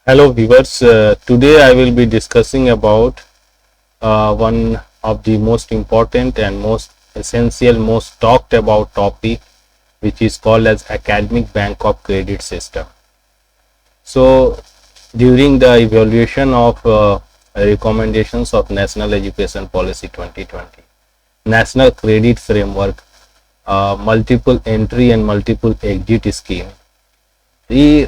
Hello viewers, today I will be discussing about one of the most important and most essential, most talked about topic, which is called as academic bank of credit system. So during the evaluation of recommendations of National Education Policy 2020, National Credit Framework, multiple entry and multiple exit scheme, the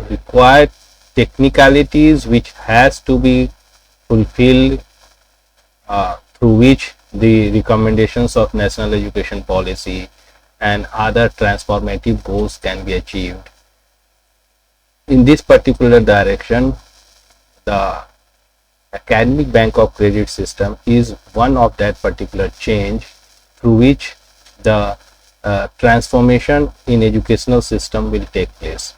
required technicalities which has to be fulfilled, through which the recommendations of national education policy and other transformative goals can be achieved. In this particular direction, the academic bank of credit system is one of that particular change through which the transformation in educational system will take place.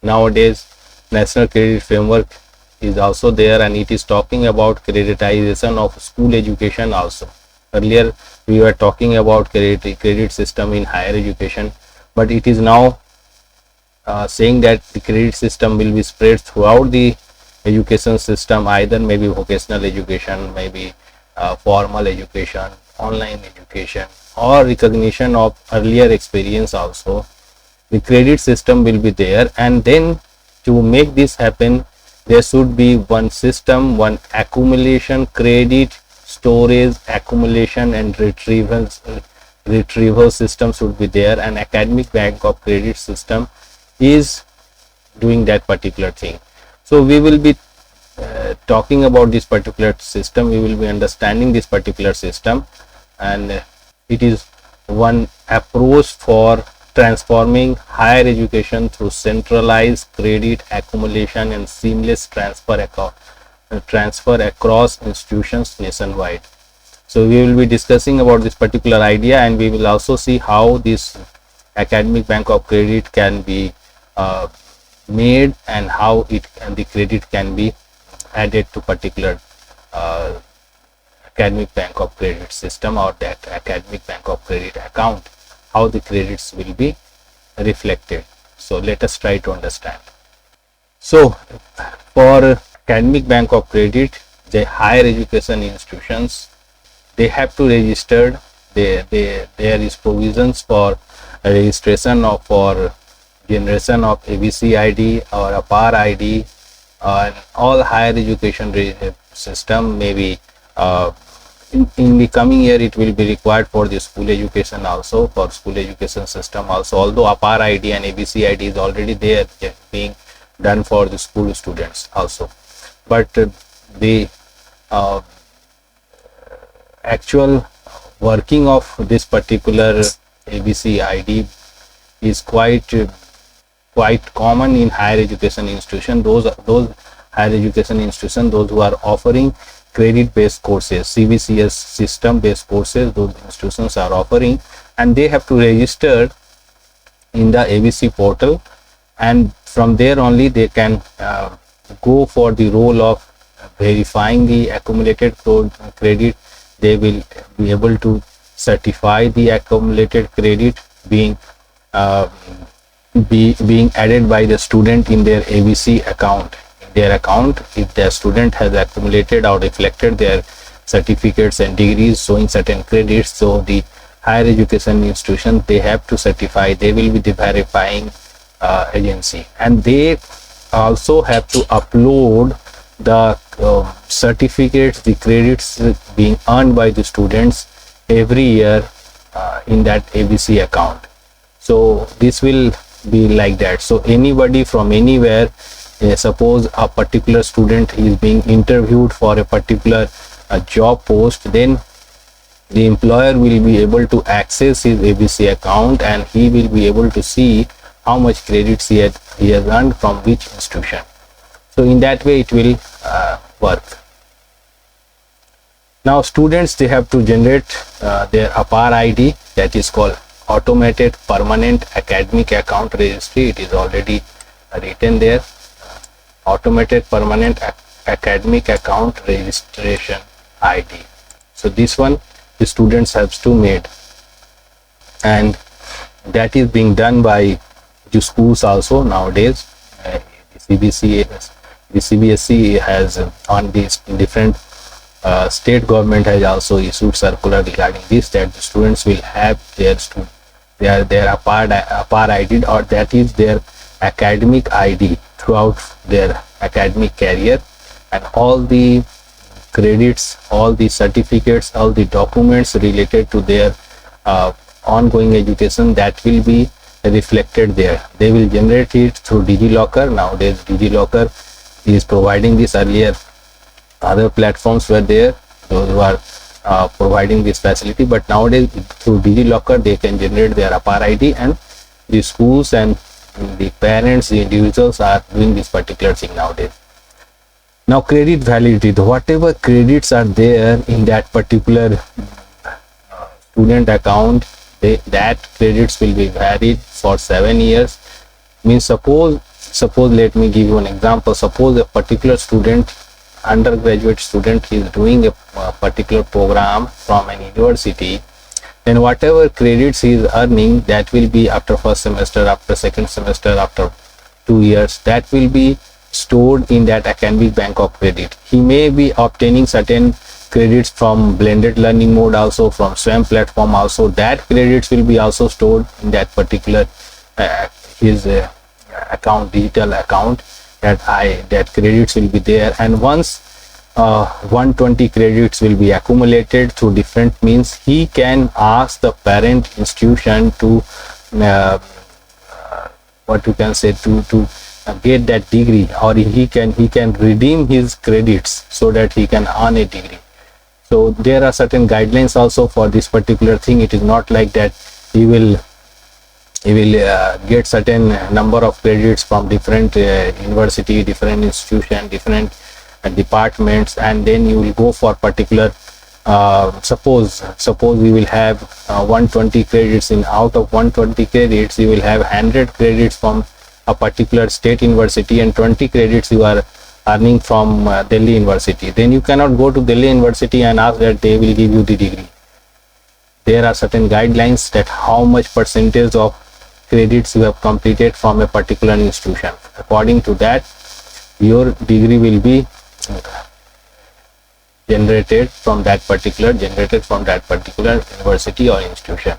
Nowadays, national credit framework is also there, and it is talking about creditization of school education also. Earlier we were talking about credit system in higher education, but it is now saying that the credit system will be spread throughout the education system, either maybe vocational education, maybe formal education, online education, or recognition of earlier experience also. The credit system will be there, and then to make this happen, there should be one system, one accumulation, credit, storage, accumulation and retrieval system should be there, and academic bank of credit system is doing that particular thing. So we will be talking about this particular system, we will be understanding this particular system, and it is one approach for transforming higher education through centralized credit accumulation and seamless transfer across institutions nationwide. So we will be discussing about this particular idea, and we will also see how this academic bank of credit can be made, and how it and the credit can be added to particular academic bank of credit system, or that academic bank of credit account, how the credits will be reflected. So let us try to understand. So for academic bank of credit, the higher education institutions, they have to register, there is provisions for registration of for generation of ABC ID or APAAR ID, and all higher education system maybe in the coming year it will be required for the school education also, for school education system also, although APAAR ID and ABC ID is already there being done for the school students also, but the actual working of this particular ABC ID is quite common in higher education institution. Those higher education institution, those who are offering credit based courses, CBCS system based courses, those institutions are offering, and they have to register in the ABC portal, and from there only they can go for the role of verifying the accumulated credit. They will be able to certify the accumulated credit being being added by the student in their ABC account. Their account, if the student has accumulated or reflected their certificates and degrees showing certain credits, so the higher education institution, they have to certify, they will be the verifying agency, and they also have to upload the certificates, the credits being earned by the students every year in that ABC account. So this will be like that. So anybody from anywhere, suppose a particular student is being interviewed for a particular job post, then the employer will be able to access his ABC account, and he will be able to see how much credits he has earned from which institution. So in that way it will work. Now students, they have to generate their APAAR ID, that is called automated permanent academic account registry. It is already written there, automated permanent academic account registration ID. So this one the students have to made, and that is being done by the schools also nowadays. This CBCA, the CBSE has on these different state government has also issued circular regarding this, that the students will have their APAAR ID, or that is their academic ID throughout their academic career, and all the credits, all the certificates, all the documents related to their ongoing education, that will be reflected there. They will generate it through DigiLocker. Nowadays DigiLocker is providing this. Earlier other platforms were there, those who are providing this facility, but nowadays through DigiLocker they can generate their APAAR ID, and the schools and the parents, the individuals are doing this particular thing nowadays. Now credit validity, whatever credits are there in that particular student account, that credits will be valid for 7 years. Means suppose let me give you an example. Suppose a particular student, undergraduate student, is doing a particular program from an university, then whatever credits he is earning, that will be after first semester, after second semester, after 2 years, that will be stored in that academic bank of credit. He may be obtaining certain credits from blended learning mode, also from SWAYAM platform also. That credits will be also stored in that particular his account, digital account, that credits will be there. And once 120 credits will be accumulated through different means, he can ask the parent institution to what you can say, to get that degree, or he can redeem his credits so that he can earn a degree. So there are certain guidelines also for this particular thing. It is not like that he will get certain number of credits from different university, different institution, different departments, and then you will go for particular suppose we will have 120 credits. In out of 120 credits, you will have 100 credits from a particular state university, and 20 credits you are earning from Delhi University. Then you cannot go to Delhi University and ask that they will give you the degree. There are certain guidelines that how much percentage of credits you have completed from a particular institution. According to that, your degree will be generated from that particular university or institution.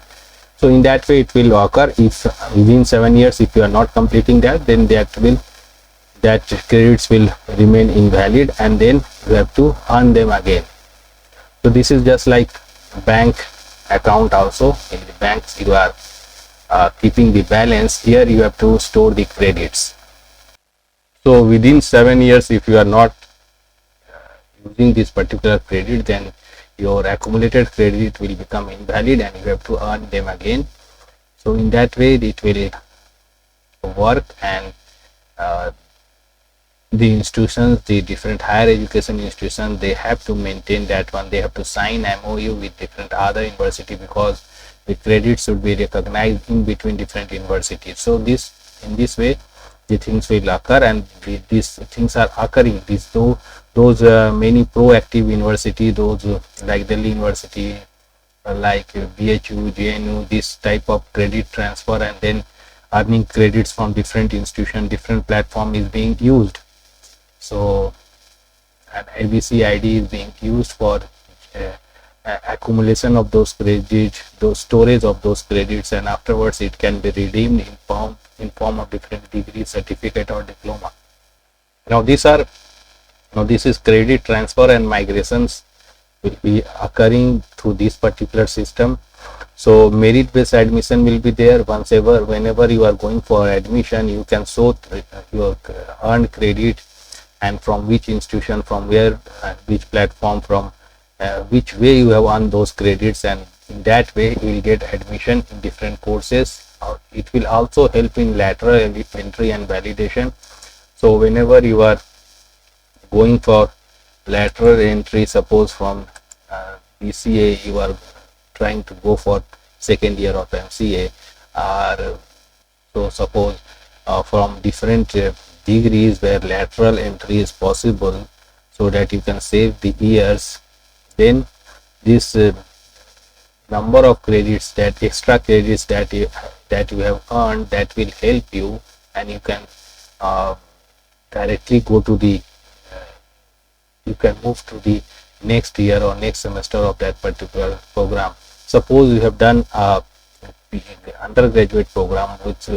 So in that way it will occur. If within 7 years if you are not completing that, then that credits will remain invalid, and then you have to earn them again. So this is just like bank account also. In the banks you are keeping the balance. Here you have to store the credits. So within 7 years if you are not using this particular credit, then your accumulated credit will become invalid and you have to earn them again. So in that way it will work, and the institutions, the different higher education institutions, they have to maintain that one. They have to sign MOU with different other university, because the credits should be recognized in between different universities. So in this way the things will occur, and these things are occurring. Those many proactive university, those like Delhi University, like BHU, JNU, this type of credit transfer and then earning credits from different institution, different platform is being used. So an ABC ID is being used for accumulation of those credits, those storage of those credits, and afterwards it can be redeemed in form of different degree, certificate or diploma. Now this is credit transfer and migrations will be occurring through this particular system. So merit based admission will be there. Whenever you are going for admission, you can show your earned credit and from which institution, from where, which platform, from which way you have earned those credits, and in that way you will get admission in different courses. It will also help in lateral entry and validation. So whenever you are going for lateral entry, suppose from BCA you are trying to go for second year of MCA, or so suppose from different degrees where lateral entry is possible, so that you can save the years, then this number of credits, that extra credits that you have earned, that will help you, and you can directly go to the you can move to the next year or next semester of that particular program. Suppose you have done a undergraduate program which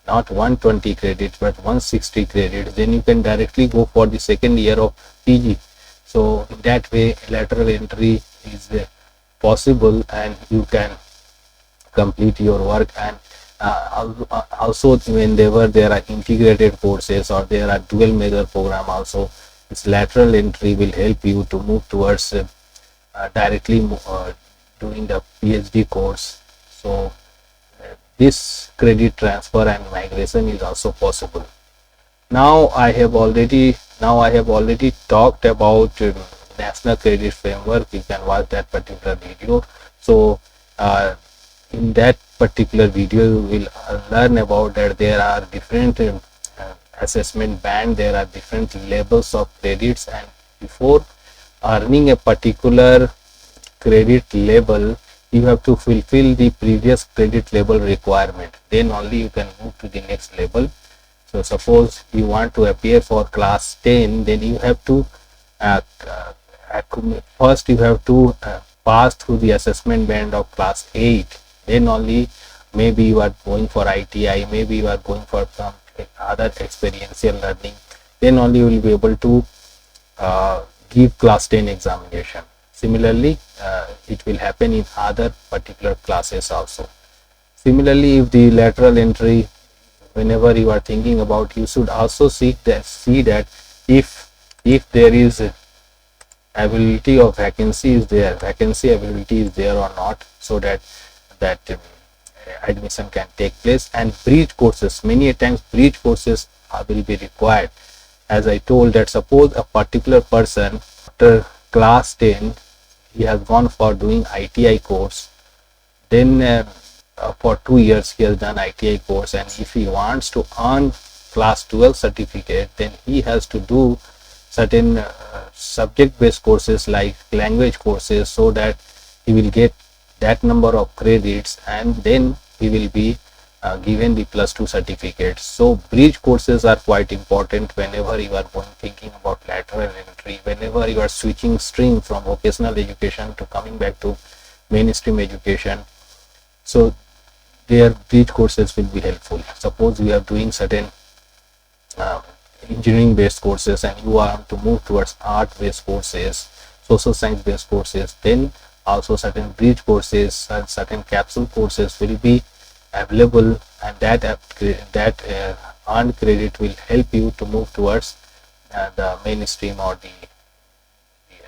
not 120 credits but 160 credits, then you can directly go for the second year of PG. So in that way lateral entry is possible and you can complete your work. And also whenever there are integrated courses or there are dual major program also, this lateral entry will help you to move towards directly doing the PhD course. So this credit transfer and migration is also possible. Now I have already talked about national credit framework. You can watch that particular video. So in that particular video you will learn about that there are different assessment band, there are different levels of credits, and before earning a particular credit level you have to fulfill the previous credit level requirement, then only you can move to the next level. So suppose you want to appear for class 10, then you have to first you have to pass through the assessment band of class 8, then only maybe you are going for ITI, maybe you are going for some other experiential learning, then only you will be able to give class 10 examination. Similarly it will happen in other particular classes also. Similarly, if the lateral entry, whenever you are thinking about, you should also see that if there is availability of vacancy availability is there or not, so that admission can take place. And bridge courses, many a times bridge courses will be required. As I told, that suppose a particular person after class 10 he has gone for doing ITI course, then for 2 years he has done ITI course, and if he wants to earn class 12 certificate, then he has to do certain subject based courses like language courses, so that he will get that number of credits and then he will be given the +2 certificate. So bridge courses are quite important whenever you are thinking about lateral entry, whenever you are switching stream from vocational education to coming back to mainstream education. So their bridge courses will be helpful. Suppose you are doing certain engineering based courses and you want to move towards art based courses, social science based courses, then also certain bridge courses and certain capsule courses will be available, and that earned credit will help you to move towards the mainstream or the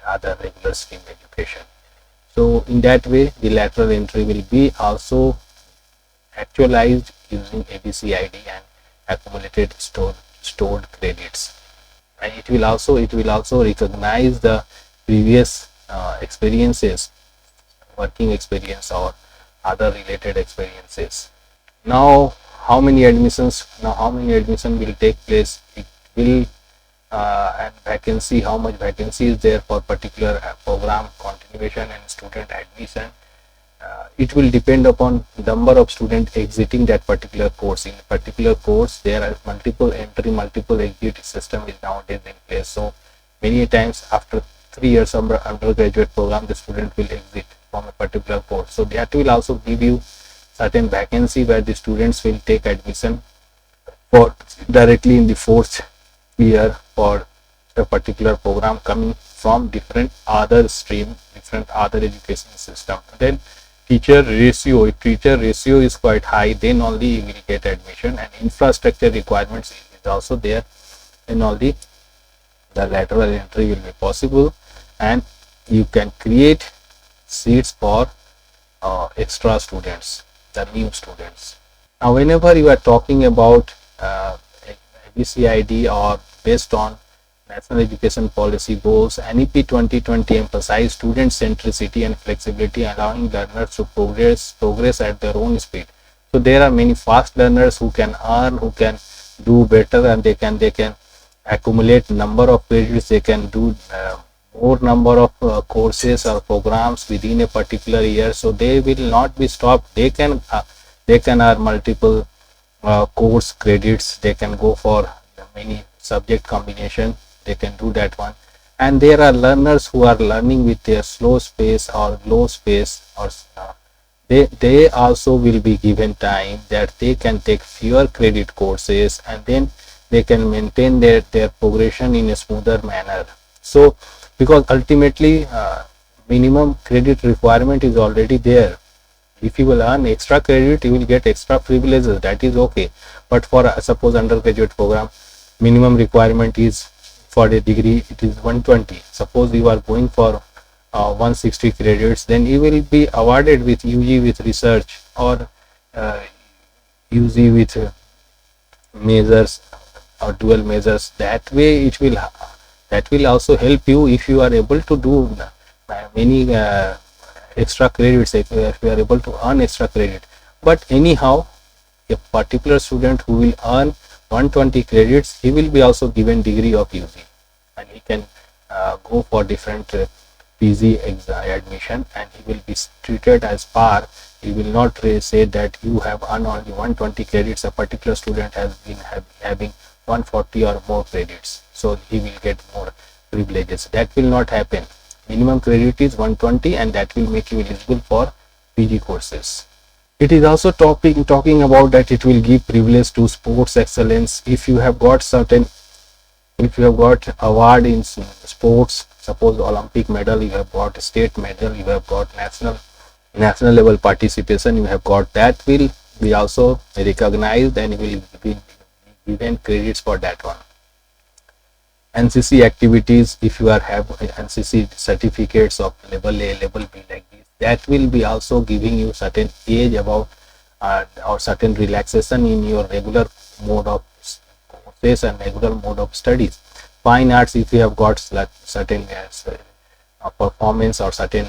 other regular stream education. So in that way the lateral entry will be also actualized using ABC ID and accumulated stored credits, and it will also recognize the previous experiences, working experience or other related experiences. Now how many admission will take place, it will and vacancy, how much vacancy is there for particular program continuation and student admission. It will depend upon number of students exiting that particular course. In a particular course there are multiple entry multiple exit system is nowadays in place. So many times after 3 years of undergraduate program the student will exit from a particular course. So that will also give you certain vacancy where the students will take admission for directly in the 4th year for a particular program coming from different other stream, different other education system. Then teacher ratio, if teacher ratio is quite high, then only you will get admission, and infrastructure requirements is also there, then only the lateral entry will be possible and you can create seats for extra students, the new students. Now whenever you are talking about ABC ID or based on National Education Policy goals, NEP 2020 emphasize student centricity and flexibility, allowing learners to progress at their own speed. So there are many fast learners who can earn, who can do better, and they can accumulate number of credits, they can do more number of courses or programs within a particular year. So they will not be stopped. They can earn multiple course credits. They can go for many subject combination, they can do that one. And there are learners who are learning with their slow space or low space, or they also will be given time that they can take fewer credit courses, and then they can maintain their progression in a smoother manner. So because ultimately minimum credit requirement is already there. If you will earn extra credit, you will get extra privileges, that is okay. But for suppose undergraduate program, minimum requirement is for a degree it is 120. Suppose you are going for 160 credits, then you will be awarded with UG with research, or uh, UG with measures or dual measures. That way it will, that will also help you if you are able to do many extra credits, if you are able to earn extra credit. But anyhow, a particular student who will earn 120 credits, he will be also given degree of UG, and he can go for different PG admission, and he will be treated as par. He will not say that you have earned only 120 credits, a particular student has been having 140 or more credits, so he will get more privileges. That will not happen. Minimum credit is 120, and that will make you eligible for PG courses. It is also talking about that it will give privilege to sports excellence. If you have got certain, if you have got award in sports, suppose Olympic medal, you have got state medal, you have got national level participation, you have got, that will be also recognized and will be given credits for that one. NCC activities, if you are have NCC certificates of level A, level B like this, that will be also giving you certain age about or certain relaxation in your regular mode of courses and regular mode of studies. Fine arts, if you have got certain performance or certain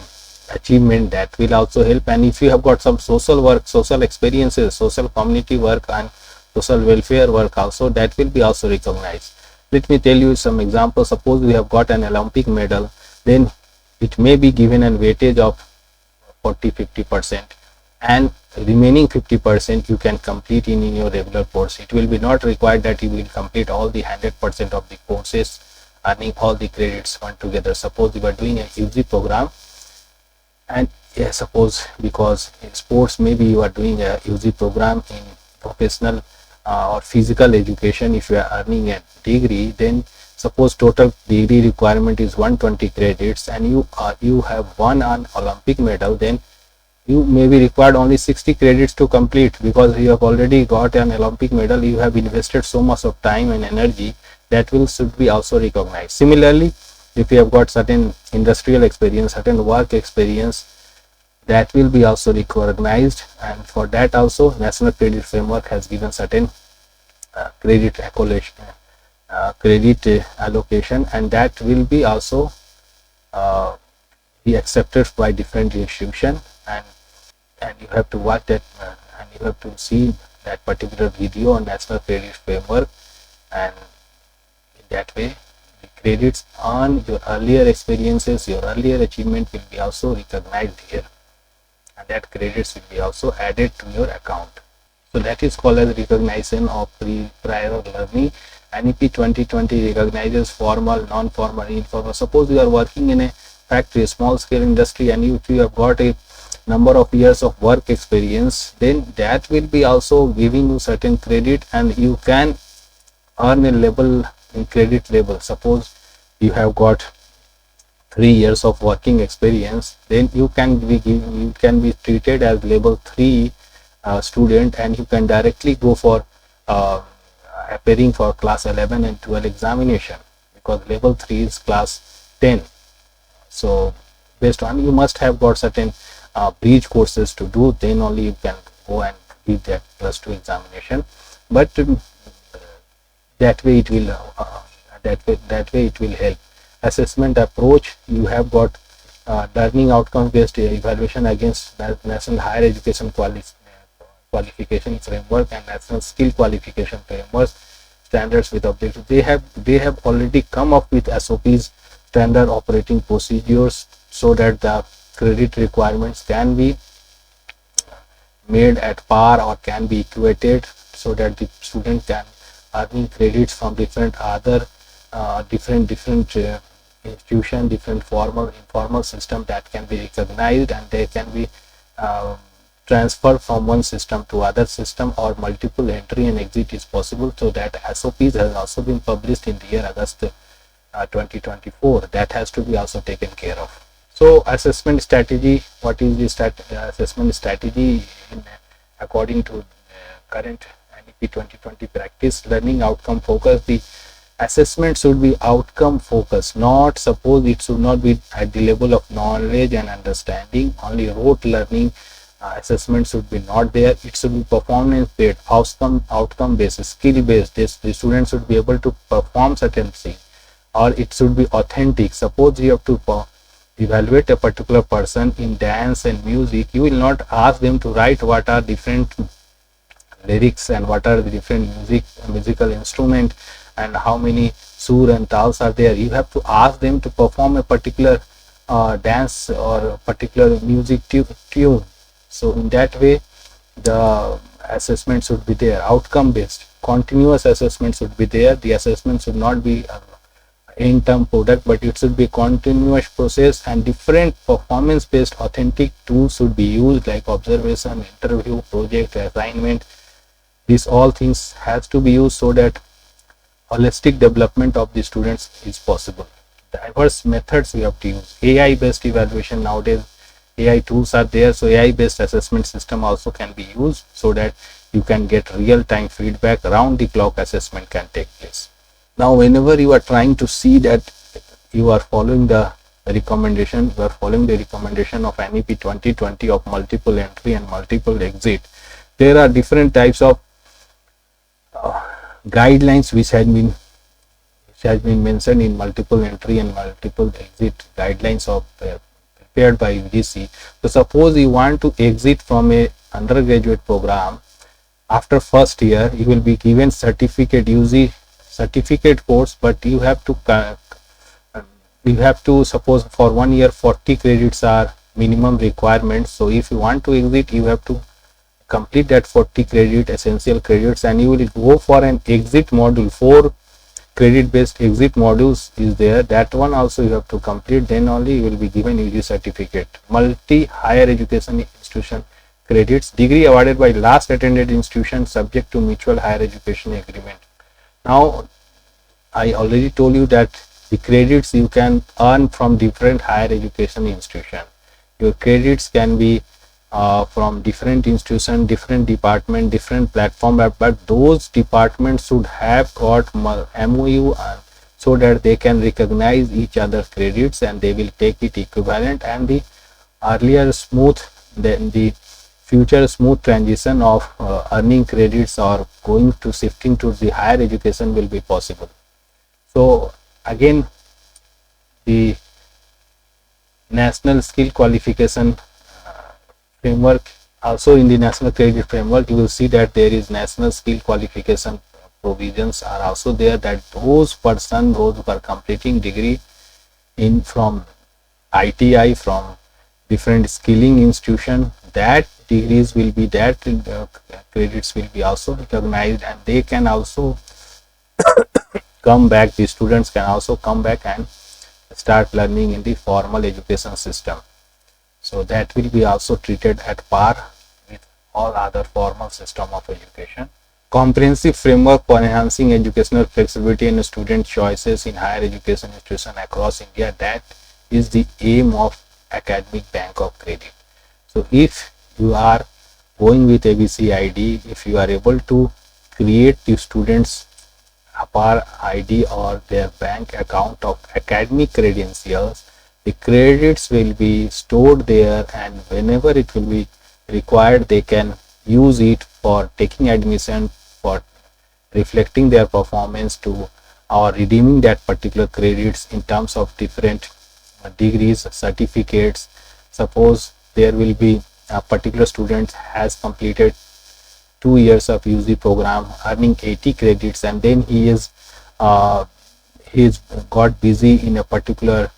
achievement, that will also help. And if you have got some social work, social experiences, social community work and social welfare work also, that will be also recognized. Let me tell you some examples. Suppose you have got an Olympic medal, then it may be given a weightage of 40-50%, and remaining 50% you can complete in your regular course. It will be not required that you will complete all the 100% of the courses, earning all the credits one together. Suppose you are doing a UG program, and suppose because in sports maybe you are doing a UG program in professional or physical education, if you are earning a degree, then suppose total degree requirement is 120 credits, and you have won an Olympic medal, then you may be required only 60 credits to complete, because you have already got an Olympic medal, you have invested so much of time and energy. That will should be also recognized. Similarly, if you have got certain industrial experience, certain work experience, that will be also recognized, and for that also National Credit Framework has given certain credit allocation, and that will be also be accepted by different institution, and you have to watch that and you have to see that particular video on National Credit Framework, and in that way the credits on your earlier experiences, your earlier achievement will be also recognized here, and that credits will be also added to your account. So that is called as recognition of prior learning. NEP 2020 recognizes formal, non-formal, informal. Suppose you are working in a factory, small scale industry, and if you have got a number of years of work experience, then that will be also giving you certain credit, and you can earn a level in credit level. Suppose you have got 3 years of working experience, then you can be treated as level 3 student, and you can directly go for appearing for class 11 and 12 examination, because level 3 is class 10. So based on, you must have got certain bridge courses to do, then only you can go and give that plus 2 examination. But that way it will that way it will help. Assessment approach, you have got learning outcome based evaluation against National Higher Education Qualification Framework and National Skill Qualification Framework standards with objectives. They have already come up with SOPs, standard operating procedures, so that the credit requirements can be made at par or can be equated, so that the student can earning credits from different other different institution, different formal informal system that can be recognized, and they can be uh, transferred from one system to other system, or multiple entry and exit is possible. So that SOPs has also been published in the year August 2024. That has to be also taken care of. So assessment strategy, what is the assessment strategy according to current NEP 2020 practice? Learning outcome focus. The assessment should be outcome focused, not suppose it should not be at the level of knowledge and understanding. Only rote learning assessment should be not there. It should be performance based, outcome based, skill based. The student should be able to perform certain things, or it should be authentic. Suppose you have to evaluate a particular person in dance and music, you will not ask them to write what are different lyrics and what are the different musical instrument and how many sur and tals are there. You have to ask them to perform a particular dance or a particular music tune. So in that way the assessment should be there, outcome based. Continuous assessment should be there. The assessment should not be end term product, but it should be continuous process, and different performance based authentic tools should be used, like observation, interview, project, assignment. These all things has to be used so that holistic development of the students is possible. Diverse methods we have to use. AI based evaluation, nowadays AI tools are there, so AI based assessment system also can be used so that you can get real time feedback. Round the clock assessment can take place. Now whenever you are trying to see that you are following the recommendation, you are following the recommendation of NEP 2020 of multiple entry and multiple exit, there are different types of guidelines which has been mentioned in multiple entry and multiple exit guidelines of prepared by UGC. So suppose you want to exit from a undergraduate program, after first year you will be given certificate, UG certificate course, but you have to suppose for 1 year 40 credits are minimum requirements. So if you want to exit, you have to complete that 40 credit essential credits, and you will go for an exit module. 4 credit based exit modules is there, that one also you have to complete, then only you will be given UG certificate. Multi higher education institution credits, degree awarded by last attended institution subject to mutual higher education agreement. Now I already told you that the credits you can earn from different higher education institution. Your credits can be from different institution, different department, different platform, but those departments should have got MOU so that they can recognize each other's credits and they will take it equivalent, and the earlier smooth, then the future smooth transition of earning credits or going to shifting to the higher education will be possible. So again, the national skill qualification framework, also in the national credit framework you will see that there is national skill qualification provisions are also there, that those who are completing degree in from ITI, from different skilling institution, that degrees will be that credits will be also recognized, and they can also come back, the students can also come back and start learning in the formal education system. So that will be also treated at par with all other formal system of education. Comprehensive framework for enhancing educational flexibility and student choices in higher education institutions across India, that is the aim of academic bank of credit. So if you are going with ABC ID, if you are able to create the students APAAR ID or their bank account of academic credentials, the credits will be stored there, and whenever it will be required they can use it for taking admission, for reflecting their performance to, or redeeming that particular credits in terms of different degrees, certificates. Suppose there will be a particular student has completed 2 years of UG program earning 80 credits, and then he's got busy in a particular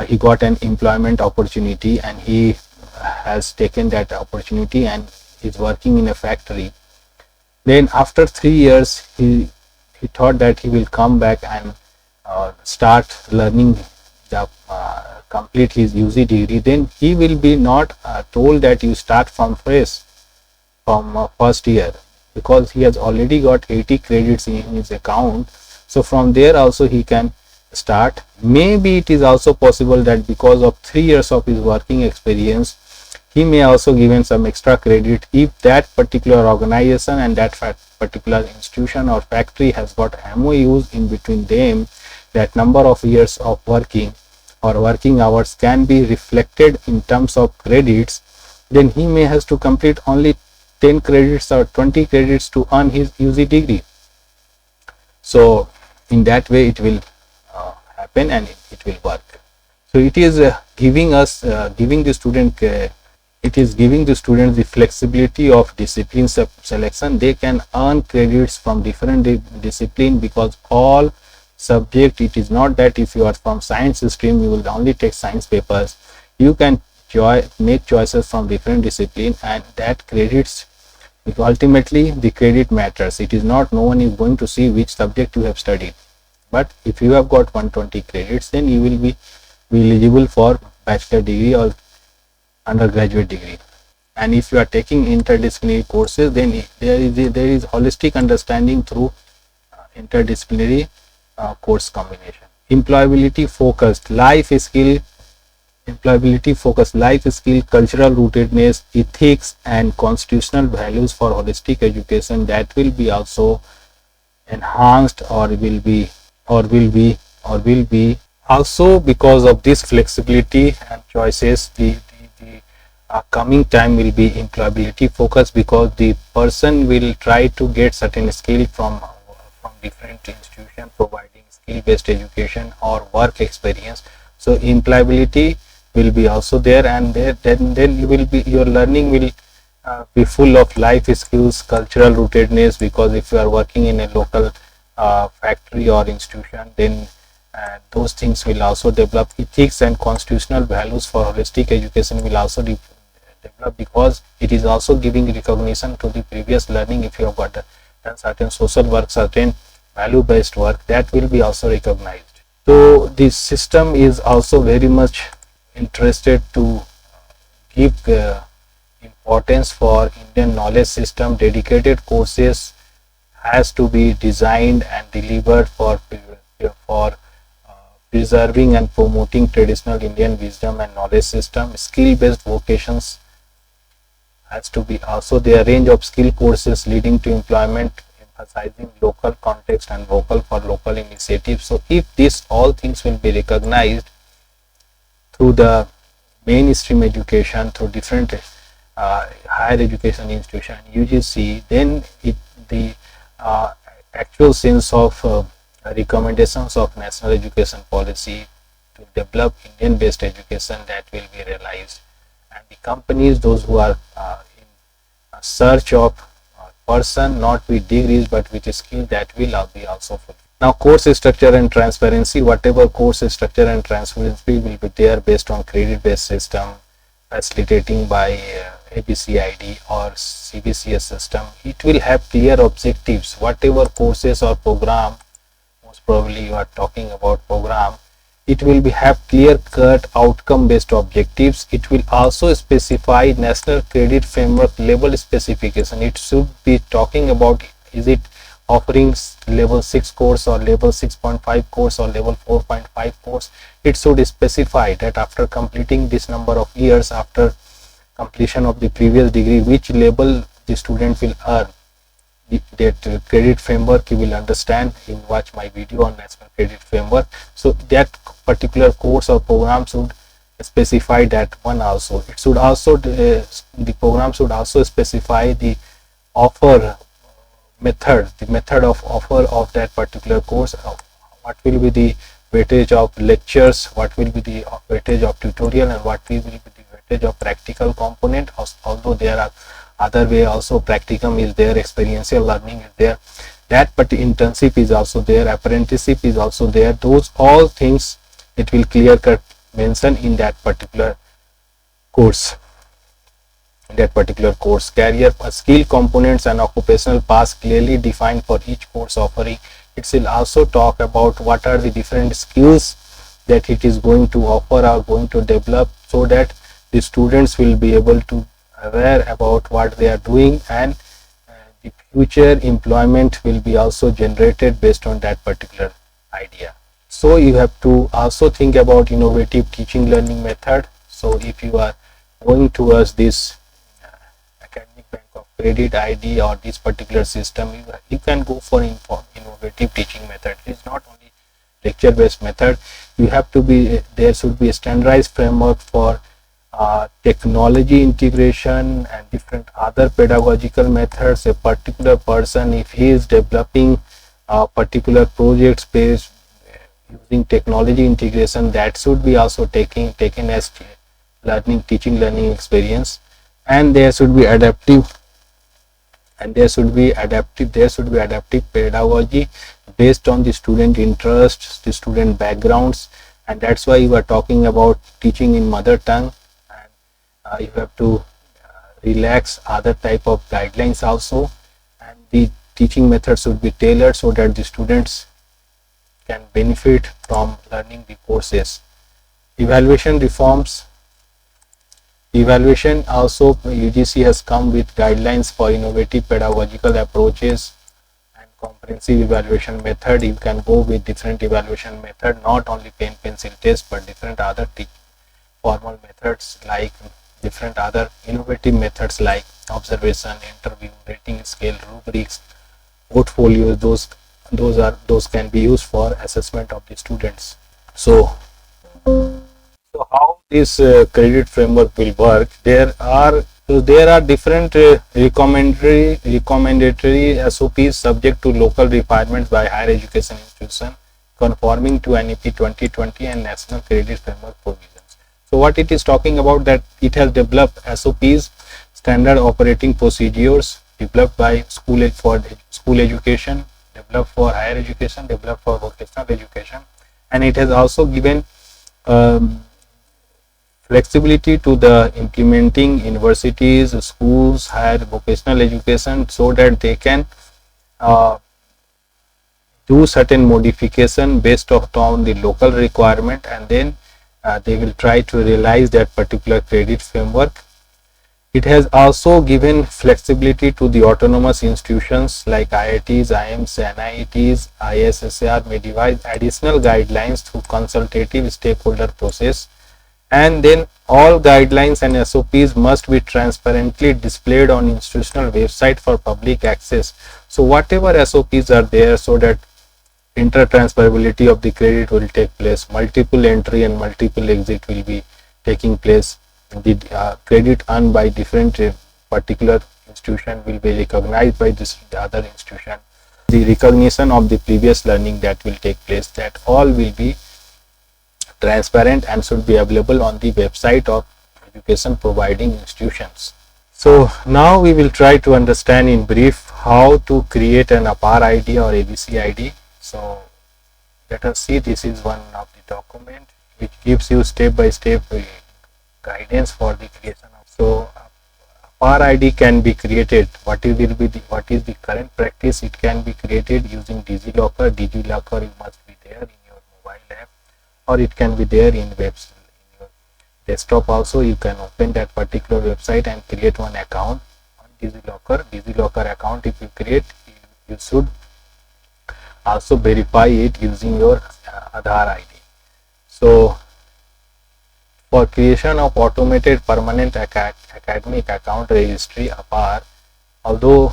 he got an employment opportunity and he has taken that opportunity and is working in a factory. Then after 3 years he thought that he will come back and start learning the complete his UG degree, then he will be not told that you start from fresh from first year, because he has already got 80 credits in his account. So from there also he can start. Maybe it is also possible that because of 3 years of his working experience, he may also given some extra credit if that particular organization and that particular institution or factory has got MOUs in between them, that number of years of working or working hours can be reflected in terms of credits. Then he may has to complete only 10 credits or 20 credits to earn his UG degree. So in that way it will happen and it will work. So it is giving the student it is giving the students the flexibility of discipline selection. They can earn credits from different discipline, because all subject, it is not that if you are from science stream you will only take science papers. You can make choices from different discipline, and that credits, ultimately the credit matters. It is not, no one is going to see which subject you have studied, but if you have got 120 credits, then you will be eligible for bachelor degree or undergraduate degree. And if you are taking interdisciplinary courses, then there is holistic understanding through interdisciplinary course combination. Employability focused life skill, cultural rootedness, ethics and constitutional values for holistic education, that will be also enhanced or will be also. Because of this flexibility and choices, the coming time will be employability focused, because the person will try to get certain skill from different institutions providing skill based education or work experience. So employability will be also there, and then you will be, your learning will be full of life skills, cultural rootedness, because if you are working in a local factory or institution, then those things will also develop. Ethics and constitutional values for holistic education will also develop, because it is also giving recognition to the previous learning. If you have got done certain social work, certain value based work, that will be also recognized. So this system is also very much interested to give importance for Indian knowledge system. Dedicated courses has to be designed and delivered for preserving and promoting traditional Indian wisdom and knowledge system. Skill based vocations has to be also there. Range of skill courses leading to employment, emphasizing local context and vocal for local initiatives. So if this all things will be recognized through the mainstream education, through different higher education institution, UGC, then the actual sense of recommendations of national education policy to develop Indian based education, that will be realized. And the companies, those who are in search of person not with degrees but with a skill, that will be also fulfilled. Now course structure and transparency, whatever course structure and transparency will be there based on credit based system, facilitating by APAAR ID or CBCS system. It will have clear objectives. Whatever courses or program, most probably you are talking about program, it will be have clear cut outcome based objectives. It will also specify national credit framework level specification. It should be talking about, is it offering level 6 course or level 6.5 course or level 4.5 course. It should specify that after completing this number of years, after completion of the previous degree, which level the student will earn. That credit framework you will understand. You watch my video on national credit framework. So that particular course or program should specify that one also. It should also the program should also specify the offer method, the method of offer of that particular course. What will be the weightage of lectures, what will be the weightage of tutorial, and what will be the weightage of practical component. Although there are other way also, practicum is there, experiential learning is there, that but internship is also there, apprenticeship is also there. Those all things it will clear cut mention in that particular course. Career skill components and occupational paths clearly defined for each course, offering it will also talk about what are the different skills that it is going to offer or going to develop, so that the students will be able to aware about what they are doing, and the future employment will be also generated based on that particular idea. So you have to also think about innovative teaching learning method. So if you are going towards this academic bank of credit ID or this particular system, you can go for innovative teaching method. It is not only lecture based method. You have to be, there should be a standardized framework for technology integration and different other pedagogical methods. A particular person, if he is developing particular projects based using technology integration, that should be also taken as teaching learning experience. And there should be adaptive pedagogy based on the student interests, the student backgrounds, and that's why you are talking about teaching in mother tongue. And you have to relax other type of guidelines also, and the teaching methods should be tailored so that the students can benefit from learning the courses. Evaluation reforms. Evaluation also, UGC has come with guidelines for innovative pedagogical approaches and comprehensive evaluation method. You can go with different evaluation method, not only pen pencil test, but different other formal methods, like different other innovative methods like observation, interview, rating scale, rubrics, portfolios. Those can be used for assessment of the students. So how this credit framework will work? There are different recommendatory SOPs subject to local requirements by higher education institution, conforming to NEP 2020 and National Credit Framework provisions. So what it is talking about, that it has developed SOPs, standard operating procedures, developed by school education, developed for higher education, developed for vocational education, and it has also given flexibility to the implementing universities, schools, higher vocational education, so that they can do certain modification based on the local requirement, and then they will try to realize that particular credit framework. It has also given flexibility to the autonomous institutions like IITs, IIMs, NIETs, ISSAR may devise additional guidelines through consultative stakeholder process, and then all guidelines and SOPs must be transparently displayed on institutional website for public access. So whatever SOPs are there, so that intertransferability of the credit will take place, multiple entry and multiple exit will be taking place, the credit earned by different particular institution will be recognized by this other institution, the recognition of the previous learning that will take place, that all will be transparent and should be available on the website of education providing institutions. So now we will try to understand in brief how to create an APAAR ID or ABC ID. So let us see, this is one of the document which gives you step by step guidance for the creation of. So APAAR ID can be created. What is the current practice? It can be created using DigiLocker. DigiLocker must be there in your mobile app, or it can be there in your desktop also. You can open that particular website and create one account on DigiLocker. DigiLocker account, if you create, you should also verify it using your Aadhaar ID. So for creation of automated permanent academic account registry APAAR, although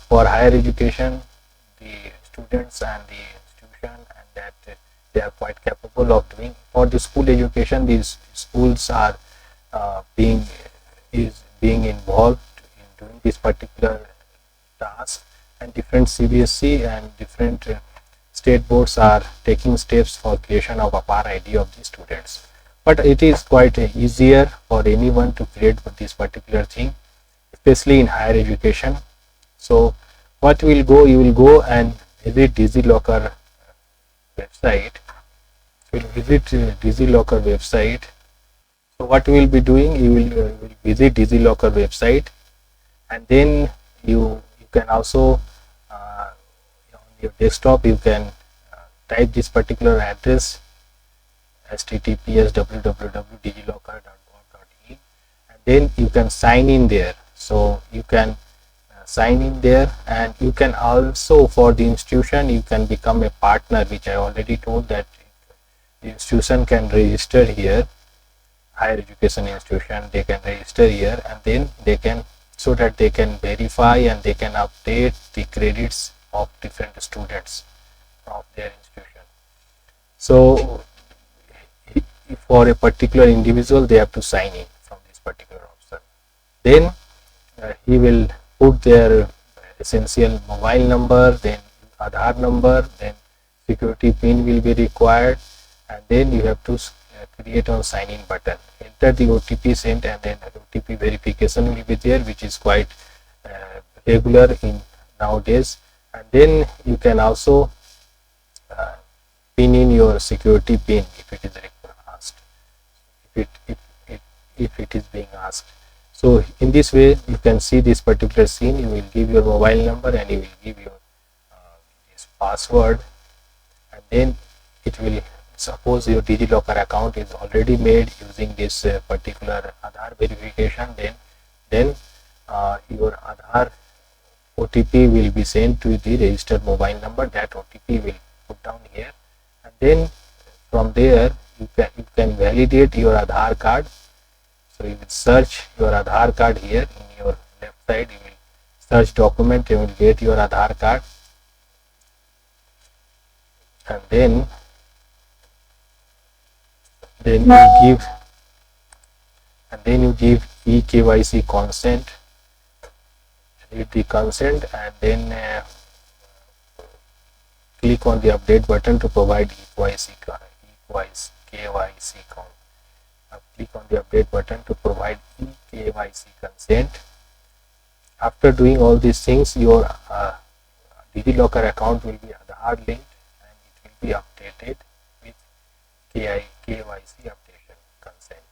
for higher education the students and the institution and that they are quite capable of doing, for the school education these schools are being involved in doing this particular task, and different CBSE and different state boards are taking steps for creation of APAAR ID of the students. But it is quite easier for anyone to create this particular thing, especially in higher education. So what you will go and visit DigiLocker website. You will visit DigiLocker website. So what you will be doing, you will visit DigiLocker website, and then you can also on your desktop, you can type this particular address, https://www.digilocker.gov.in, and then you can sign in there. So you can sign in there, and you can also, for the institution, you can become a partner, which I already told that the institution can register here. Higher education institution, they can register here, and then they can, so that they can verify and they can update the credits of different students of their institution. So for a particular individual, they have to sign in from this particular option. Then he will put their essential mobile number, then Aadhaar number, then security pin will be required, and then you have to create on sign in button, enter the OTP sent, and then OTP verification will be there, which is quite regular in nowadays. And then you can also pin in your security pin if it is asked, if it is being asked. So in this way you can see this particular scene. You will give your mobile number and you will give your this password, and then it will, suppose your DigiLocker account is already made using this particular Aadhaar verification, then your Aadhaar OTP will be sent to the registered mobile number. That OTP will put down here, and then from there you can validate your Aadhaar card. So you will search your Aadhaar card here in your left side. You will search document, you will get your Aadhaar card, and then you give eKYC consent, read the consent, and then click on the update button to provide KYC consent. Click on the update button to provide eKYC consent. After doing all these things, your DigiLocker account will be Aadhaar linked, and it will be updated with KYC updation consent.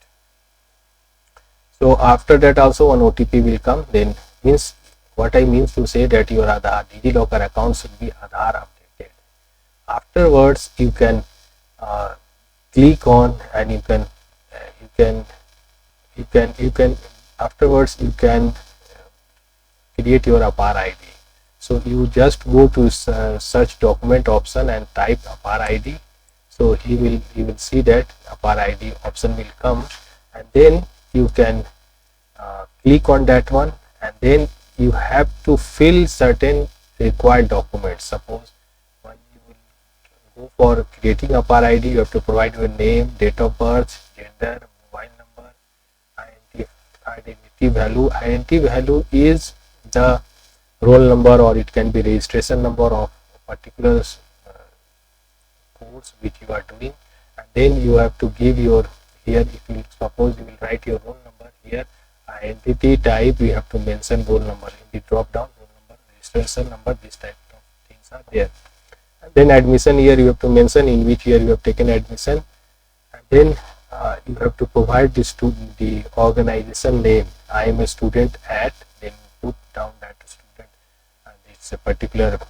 So after that also an OTP will come. Then means, what I mean to say, that your Aadhaar DigiLocker account should be Aadhaar updated. Afterwards you can click on, and you can afterwards you can create your APAAR ID. So you just go to search document option and type APAAR ID. So you will see that APAAR ID option will come, and then you can click on that one, and then you have to fill certain required documents. Suppose when you will go for creating APAAR ID, you have to provide your name, date of birth, gender, mobile number, identity value. Identity value is the roll number, or it can be registration number of particular course which you are doing. And then you have to give your, here if you suppose you will write your roll number, here identity type you have to mention roll number in the drop down, roll number, registration number, this type of things are there. And then admission year you have to mention in which year you have taken admission, and then you have to provide this to the organization name. I am a student at, then put down that student, and it's a particular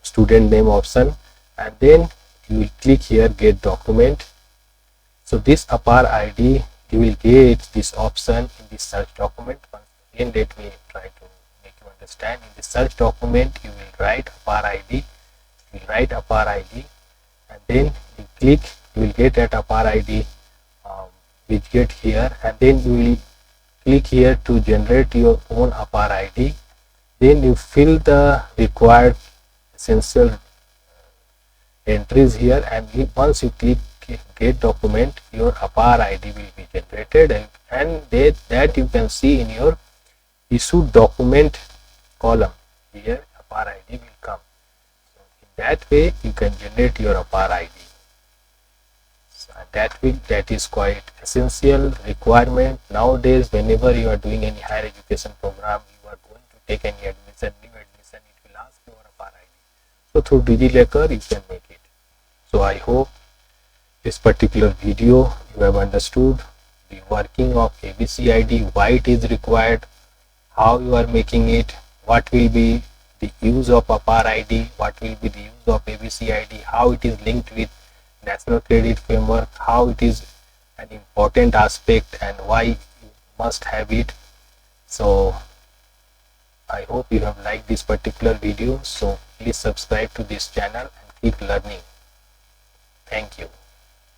student name option, and then you will click here get document. So this APAAR ID, you will get this option in the search document. Once again, let me try to make you understand. In the search document you will write APAAR ID, you will write APAAR ID, and then you click, you will get that APAAR ID widget here, and then you will click here to generate your own APAAR ID. Then you fill the required essential entries here, and once you click get document, your APAAR ID will be generated, and that you can see in your issued document column. Here APAAR ID will come. So in that way you can generate your APAAR ID. That is quite essential requirement nowadays. Whenever you are doing any higher education program, you are going to take any admission, new admission, it will ask you for APAAR ID. So through DigiLocker you can make it. So I hope this particular video you have understood the working of ABC ID, why it is required, how you are making it, what will be the use of APAAR ID, what will be the use of ABC ID, how it is linked with National Credit Framework, how it is an important aspect and why you must have it. So I hope you have liked this particular video. So please subscribe to this channel and keep learning. Thank you.